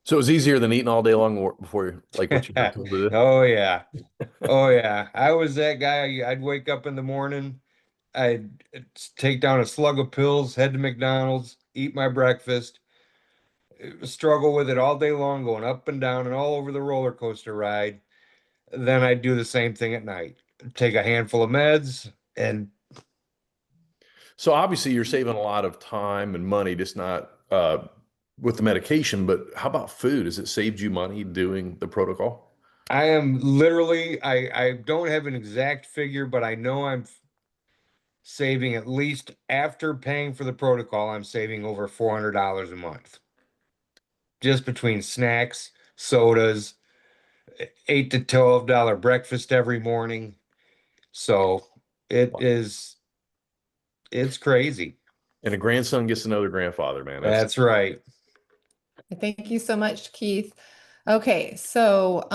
So it was easier than eating all day long before, like what you've been told to do. Oh yeah. Oh yeah. I was that guy. I'd wake up in the morning, I'd take down a slug of pills, head to McDonald's, eat my breakfast, struggle with it all day long, going up and down and all over the roller coaster ride. Then I'd do the same thing at night. Take a handful of meds and So obviously you're saving a lot of time and money, just not with the medication, but how about food? Has it saved you money doing the protocol? I am literally, I don't have an exact figure, but I know I'm saving, at least after paying for the protocol, I'm saving over $400 a month. Just between snacks, sodas, $8 to $12 breakfast every morning. So it's crazy. And a grandson gets to know their grandfather, man. That's right. Thank you so much, Keith. Okay, so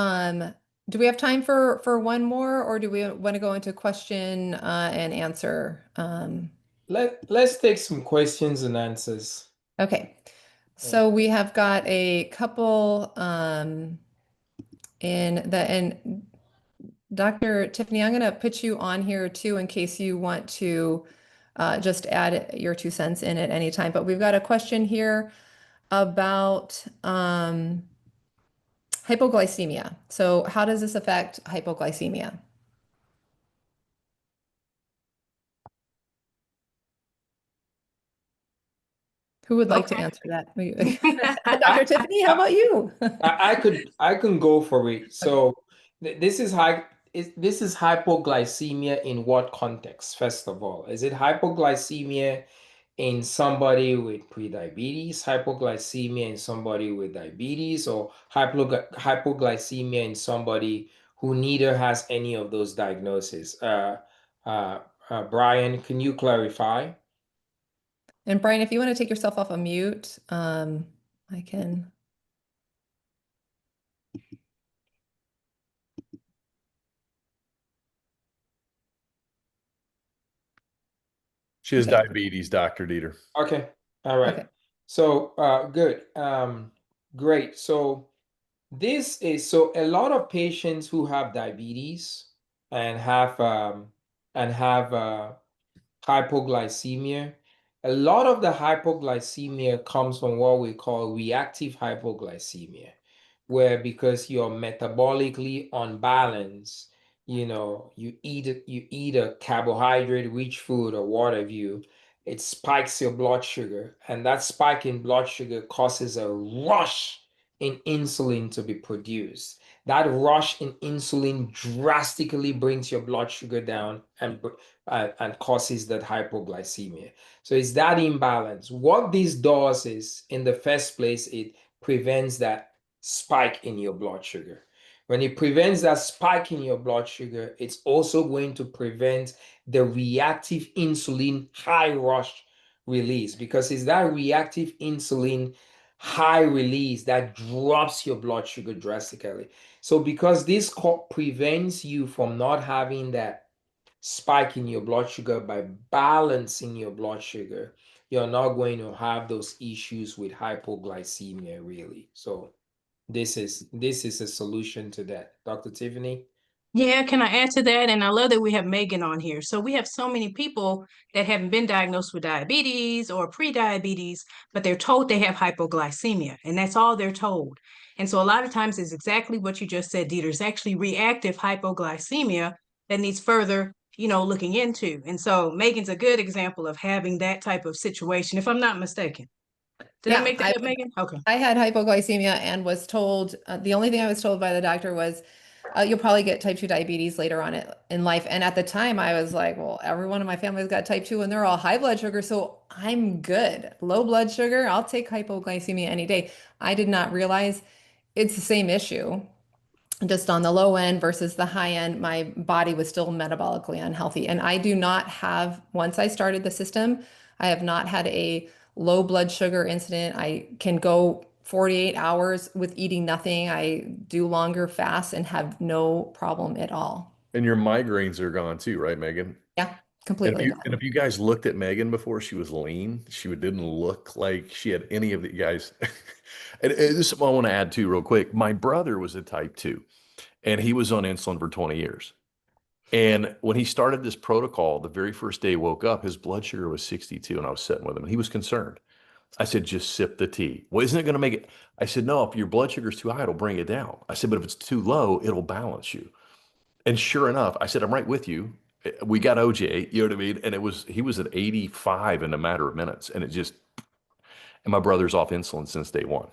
do we have time for one more, or do we want to go into question and answer? Let's take some questions and answers. Okay, so we have got a couple and Dr. Tiffany, I'm going to put you on here too in case you want to just add your 2 cents in at any time. But we've got a question here about Hypoglycemia. So how does this affect hypoglycemia? Who would like to Okay. answer that? Dr. Tiffany, how about you? I can go for it. So this is this is hypoglycemia in what context, first of all? Is it hypoglycemia in somebody with prediabetes, hypoglycemia in somebody with diabetes, or hypoglycemia in somebody who neither has any of those diagnoses? Uh, Brian, can you clarify? And Brian, if you want to take yourself off of mute, I can. She has Okay. diabetes, Dr. Dieter. Okay. All right. Okay. So, good. Great. So so a lot of patients who have diabetes and have hypoglycemia. A lot of the hypoglycemia comes from what we call reactive hypoglycemia, where because you're metabolically unbalanced, you eat a carbohydrate rich food or what have you, it spikes your blood sugar, and that spike in blood sugar causes a rush in insulin to be produced. That rush in insulin drastically brings your blood sugar down and causes that hypoglycemia. So it's that imbalance. What this does is, in the first place, it prevents that spike in your blood sugar. When it prevents that spike in your blood sugar, it's also going to prevent the reactive insulin high rush release, because it's that reactive insulin high release that drops your blood sugar drastically. So because this prevents you from not having that spike in your blood sugar, by balancing your blood sugar, you're not going to have those issues with hypoglycemia really. So this is a solution to that. Dr. Tiffany? Yeah, can I add to that? And I love that we have Megan on here. So we have so many people that haven't been diagnosed with diabetes or pre-diabetes, but they're told they have hypoglycemia, and that's all they're told. And so a lot of times it's exactly what you just said, Dieter. It's actually reactive hypoglycemia that needs further, looking into. And so Megan's a good example of having that type of situation, if I'm not mistaken. Did I Yeah, make that up, Megan? Okay. I had hypoglycemia and was told, the only thing I was told by the doctor was, you'll probably get type 2 diabetes later on in life. And at the time, I was like, well, everyone in my family's got type 2 and they're all high blood sugar. So I'm good. Low blood sugar, I'll take hypoglycemia any day. I did not realize it's the same issue, just on the low end versus the high end. My body was still metabolically unhealthy. And I do not have, once I started the system, I have not had a low blood sugar incident. I can go 48 hours with eating nothing. I do longer fasts and have no problem at all. And your migraines are gone too, right, Megan? Yeah, And if completely you, gone. and if you guys looked at Megan before she was lean, she didn't look like she had any of the guys. And this is what I want to add too, real quick. My brother was a type 2, and he was on insulin for 20 years. And when he started this protocol, the very first day he woke up, his blood sugar was 62, and I was sitting with him, and he was concerned. I said, just sip the tea. Well, isn't it going to make it? I said, no, if your blood sugar is too high, it'll bring it down. I said, but if it's too low, it'll balance you. And sure enough, I said, I'm right with you. We got OJ, you know what I mean? And he was at 85 in a matter of minutes. And and my brother's off insulin since day one.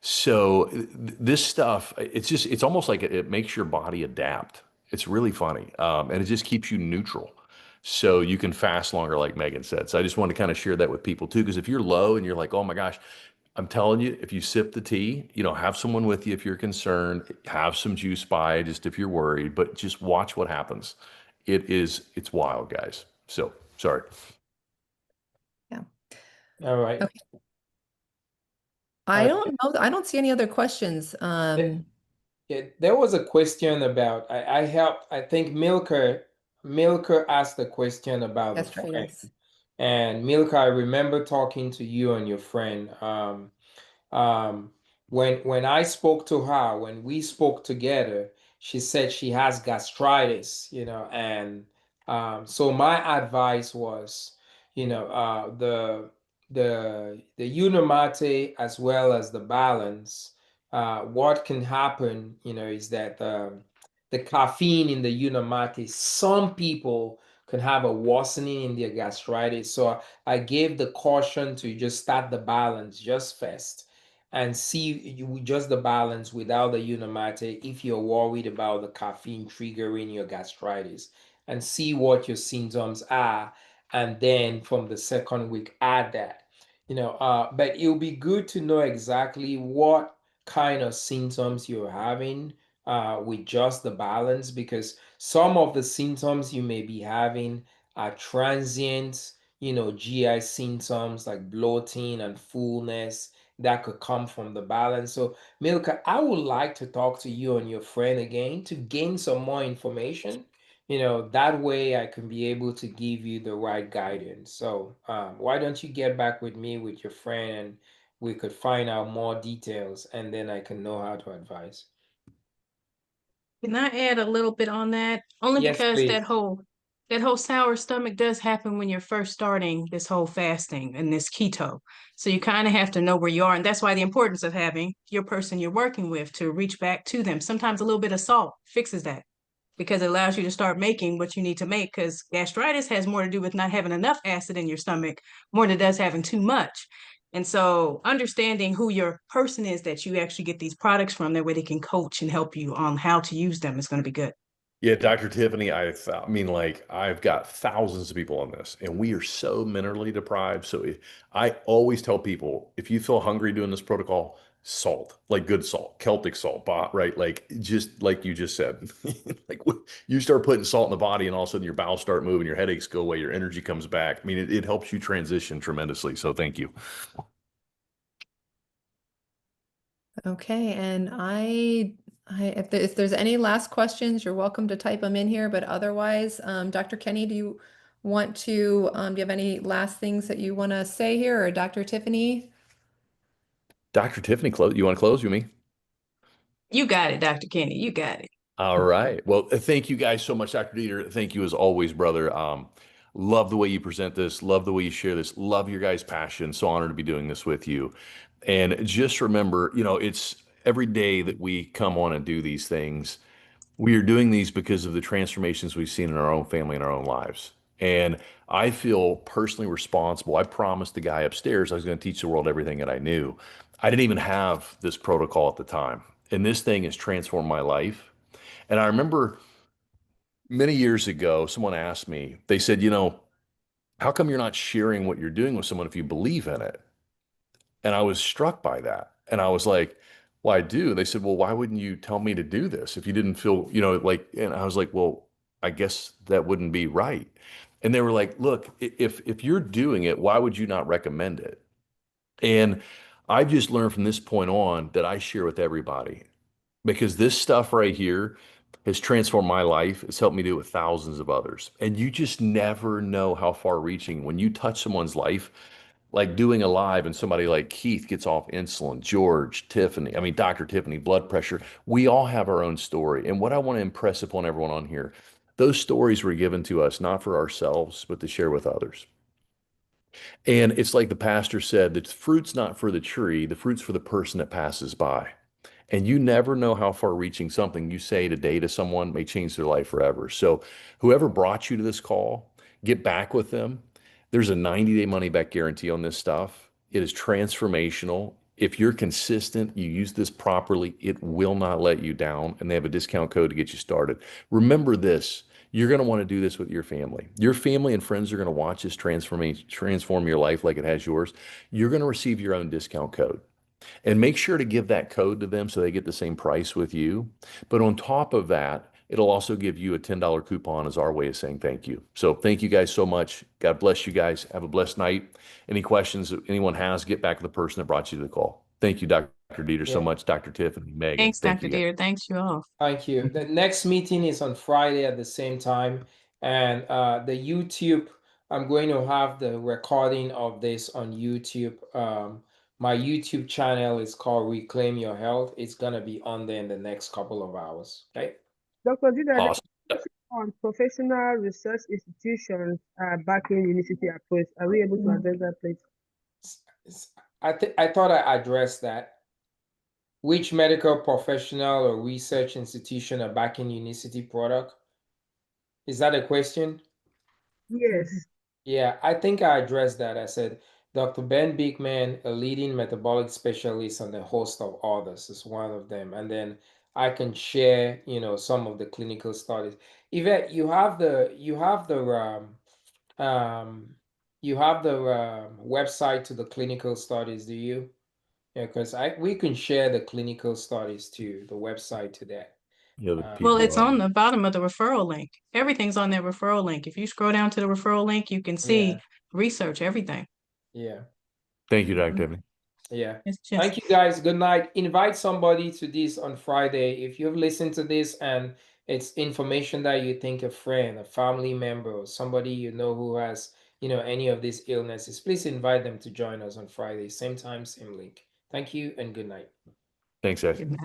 So this stuff, it's almost like it makes your body adapt. It's really funny. And it just keeps you neutral. So you can fast longer, like Megan said. So I just want to kind of share that with people too, because if you're low and you're like, oh my gosh, I'm telling you, if you sip the tea, have someone with you if you're concerned, have some juice by just if you're worried, but just watch what happens. It's wild, guys. So sorry. Yeah. All right. Okay. I don't know. I don't see any other questions. Yeah, there was a question about I helped. I think Milker asked a question about the That's right. friend. Yes. And Milka, I remember talking to you and your friend. Um, when I spoke to her, when we spoke together, she said she has gastritis, and so my advice was, the Unimate as well as the balance, what can happen, is that the caffeine in the Unimate, some people can have a worsening in their gastritis. So I gave the caution to just start the balance just first and see just the balance without the Unimate if you're worried about the caffeine triggering your gastritis, and see what your symptoms are. And then from the second week, add that. But it'll be good to know exactly what kind of symptoms you're having with just the balance, because some of the symptoms you may be having are transient, GI symptoms like bloating and fullness that could come from the balance. So, Milka, I would like to talk to you and your friend again to gain some more information. That way I can be able to give you the right guidance. So, why don't you get back with me with your friend, and we could find out more details, and then I can know how to advise. Can I add a little bit on that? Only Yes, because please. that whole sour stomach does happen when you're first starting this whole fasting and this keto. So you kind of have to know where you are. And that's why the importance of having your person you're working with to reach back to them. Sometimes a little bit of salt fixes that, because it allows you to start making what you need to make, because gastritis has more to do with not having enough acid in your stomach more than it does having too much. And so understanding who your person is that you actually get these products from, that way they can coach and help you on how to use them, is going to be good. Yeah, Dr. Tiffany, I mean, like, I've got thousands of people on this, and we are so minerally deprived. So I always tell people, if you feel hungry doing this protocol, salt, like good salt, Celtic salt, right? Like, just like you just said, like you start putting salt in the body, and all of a sudden your bowels start moving, your headaches go away, your energy comes back. I mean, it helps you transition tremendously. So thank you. Okay, and if there's any last questions, you're welcome to type them in here, but otherwise, Dr. Kenny, do you have any last things that you want to say here, or Dr. Tiffany? Dr. Tiffany, you want to close with me? You got it, Dr. Kenny. You got it. All right. Well, thank you guys so much, Dr. Dieter. Thank you as always, brother. Love the way you present this. Love the way you share this. Love your guys' passion. So honored to be doing this with you. And just remember, it's every day that we come on and do these things, we are doing these because of the transformations we've seen in our own family and our own lives. And I feel personally responsible. I promised the guy upstairs I was going to teach the world everything that I knew. I didn't even have this protocol at the time. And this thing has transformed my life. And I remember many years ago, someone asked me, they said, how come you're not sharing what you're doing with someone if you believe in it? And I was struck by that. And I was like, well, I do. They said, well, why wouldn't you tell me to do this if you didn't feel, like, and I was like, well, I guess that wouldn't be right. And they were like, look, if you're doing it, why would you not recommend it? And I've just learned from this point on that I share with everybody, because this stuff right here has transformed my life. It's helped me do it with thousands of others. And you just never know how far reaching when you touch someone's life, like doing a live and somebody like Keith gets off insulin, George, Tiffany, I mean, Dr. Tiffany, blood pressure. We all have our own story. And what I want to impress upon everyone on here, those stories were given to us, not for ourselves, but to share with others. And it's like the pastor said, the fruit's not for the tree, the fruit's for the person that passes by. And you never know how far reaching something you say today to someone may change their life forever. So whoever brought you to this call, get back with them. There's a 90-day money back guarantee on this stuff. It is transformational. If you're consistent, you use this properly, it will not let you down. And they have a discount code to get you started. Remember this. You're going to want to do this with your family. Your family and friends are going to watch this transform your life like it has yours. You're going to receive your own discount code. And make sure to give that code to them so they get the same price with you. But on top of that, it'll also give you a $10 coupon as our way of saying thank you. So thank you guys so much. God bless you guys. Have a blessed night. Any questions that anyone has, get back to the person that brought you to the call. Thank you, Dr. Dieter, so Yeah. much. Dr. Tiffany, Megan. Thanks, Thank Dr. you, guys. Deere. Thanks you all. Thank you. The next meeting is on Friday at the same time. And the YouTube, I'm going to have the recording of this on YouTube. My YouTube channel is called Reclaim Your Health. It's going to be on there in the next couple of hours. Okay. Dr. Dida, Awesome. on professional research institutions backing unicity approach, are we able to address that, please? I thought I addressed that. Which medical professional or research institution are backing Unicity product? Is that a question? Yes. Yeah, I think I addressed that. I said Dr. Ben Beekman, a leading metabolic specialist, and a host of others is one of them. And then I can share, some of the clinical studies. Yvette, you have the website to the clinical studies, do you? Yeah, because we can share the clinical studies to the website to that. Yeah, the Uh, people. Well, it's on the bottom of the referral link. Everything's on that referral link. If you scroll down to the referral link, you can see Yeah. research, everything. Yeah. Thank you, Dr. Tiffany. Yeah. It's just Thank you guys. Good night. Invite somebody to this on Friday. If you've listened to this and it's information that you think a friend, a family member, or somebody you know who has, any of these illnesses, please invite them to join us on Friday. Same time, same link. Thank you and good night. Thanks, guys. good.